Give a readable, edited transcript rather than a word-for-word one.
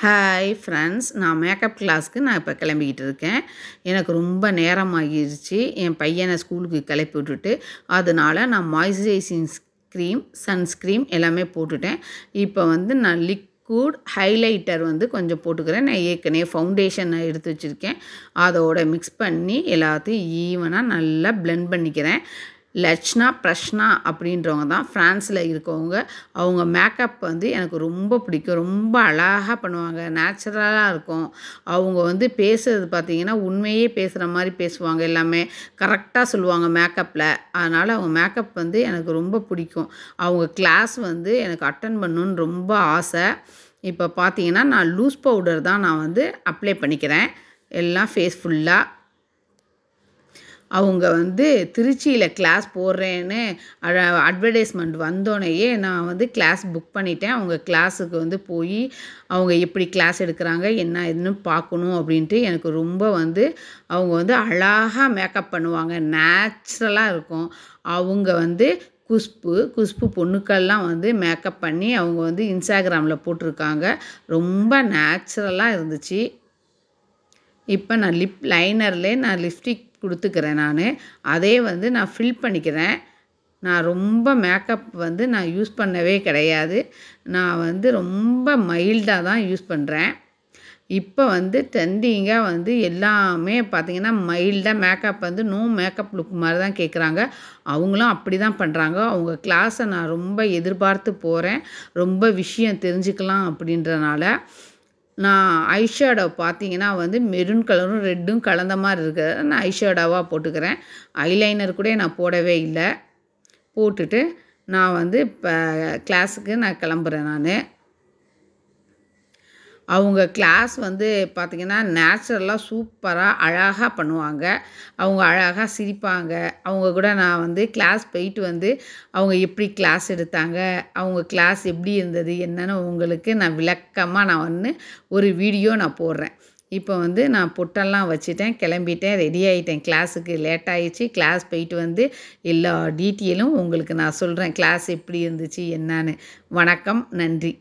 Hi friends, நான் makeup கிளாஸ்க்கு இப்போ கிளம்பிக்கிட்டு இருக்கேன். எனக்கு ரொம்ப நேரமாகிருச்சு. என் பையனை ஸ்கூலுக்கு கிளப்பி விட்டுட்டு, அதனால் நான் மாய்ஸ்சரைசிங் க்ரீம், சன்ஸ்க்ரீம் எல்லாமே போட்டுட்டேன். இப்போ நான் லிக்விட் ஹைலைட்டர் கொஞ்சம் போட்டுக்கிறேன். நான் ஏற்கனவே ஃபவுண்டேஷன் நான் எடுத்து வச்சுருக்கேன். அதோட மிக்ஸ் பண்ணி எல்லாத்தையும் ஈவனாக நல்லா பிளெண்ட் பண்ணிக்கிறேன். லட்சணா பிரஷ்னா அப்படின்றவங்க தான் ஃப்ரான்ஸில் இருக்கவங்க. அவங்க மேக்கப் எனக்கு ரொம்ப பிடிக்கும். ரொம்ப அழகாக பண்ணுவாங்க, நேச்சுரலாக இருக்கும். அவங்க பேசுகிறது பார்த்திங்கன்னா உண்மையே பேசுகிற மாதிரி பேசுவாங்க. எல்லாமே கரெக்டாக சொல்லுவாங்க மேக்கப்பில். அதனால் அவங்க மேக்கப் எனக்கு ரொம்ப பிடிக்கும். அவங்க கிளாஸ் எனக்கு அட்டன் பண்ணணுன்னு ரொம்ப ஆசை. இப்போ பார்த்திங்கன்னா நான் லூஸ் பவுடர் தான் நான் அப்ளை பண்ணிக்கிறேன் எல்லாம் ஃபேஸ் ஃபுல்லாக. அவங்க திருச்சியில் கிளாஸ் போடுறேன்னு அட்வர்டைஸ்மெண்ட் வந்தோடனேயே நான் கிளாஸ் புக் பண்ணிட்டேன். அவங்க கிளாஸுக்கு போய் அவங்க எப்படி கிளாஸ் எடுக்கிறாங்க, என்ன ஏதுன்னு பார்க்கணும் அப்படின்ட்டு. எனக்கு ரொம்ப அவங்க அழகாக மேக்கப் பண்ணுவாங்க, நேச்சுரலாக இருக்கும். அவங்க குஷ்பு பொண்ணுக்கள்லாம் மேக்கப் பண்ணி அவங்க இன்ஸ்டாகிராமில் போட்டிருக்காங்க. ரொம்ப நேச்சுரலாக இருந்துச்சு. இப்போ நான் லிப் லைனர்லேயே நான் லிப்ஸ்டிக் கொடுத்துக்கிறேன். அதே நான் ஃபில் பண்ணிக்கிறேன். நான் ரொம்ப மேக்கப் நான் யூஸ் பண்ணவே கிடையாது. நான் ரொம்ப மைல்டாக தான் யூஸ் பண்ணுறேன். இப்போ ட்ரெண்டிங்காக எல்லாமே பார்த்திங்கன்னா மைல்டாக மேக்கப் நோ மேக்கப் லுக் மாதிரி தான் கேட்குறாங்க. அவங்களும் அப்படி தான் பண்ணுறாங்க. அவங்க கிளாஸை நான் ரொம்ப எதிர்பார்த்து போகிறேன். ரொம்ப விஷயம் தெரிஞ்சுக்கலாம் அப்படின்றனால. நான் ஐஷேடோ பார்த்திங்கன்னா மெரூன் கலரும் ரெட்டும் கலந்த மாதிரி இருக்கிறத நான் ஐஷேடோவாக போட்டுக்கிறேன். ஐலைனர் கூட நான் போடவே இல்லை. போட்டுட்டு நான் இப்போ கிளாஸுக்கு நான் கிளம்புறேன். அவங்க கிளாஸ் பார்த்திங்கன்னா நேச்சுரலாக சூப்பராக அழகாக பண்ணுவாங்க. அவங்க அழகாக சிரிப்பாங்க. அவங்க கூட நான் கிளாஸ் போயிட்டு அவங்க எப்படி கிளாஸ் எடுத்தாங்க, அவங்க கிளாஸ் எப்படி இருந்தது என்னன்னு உங்களுக்கு நான் விளக்கமாக நான் ஒரு வீடியோ நான் போடுறேன். இப்போ நான் பொட்டெல்லாம் வச்சுட்டேன், கிளம்பிட்டேன், ரெடி ஆகிட்டேன். கிளாஸுக்கு லேட் ஆகிடுச்சு. கிளாஸ் போயிட்டு எல்லா டீட்டெயிலும் உங்களுக்கு நான் சொல்கிறேன், கிளாஸ் எப்படி இருந்துச்சு என்னன்னு. வணக்கம், நன்றி.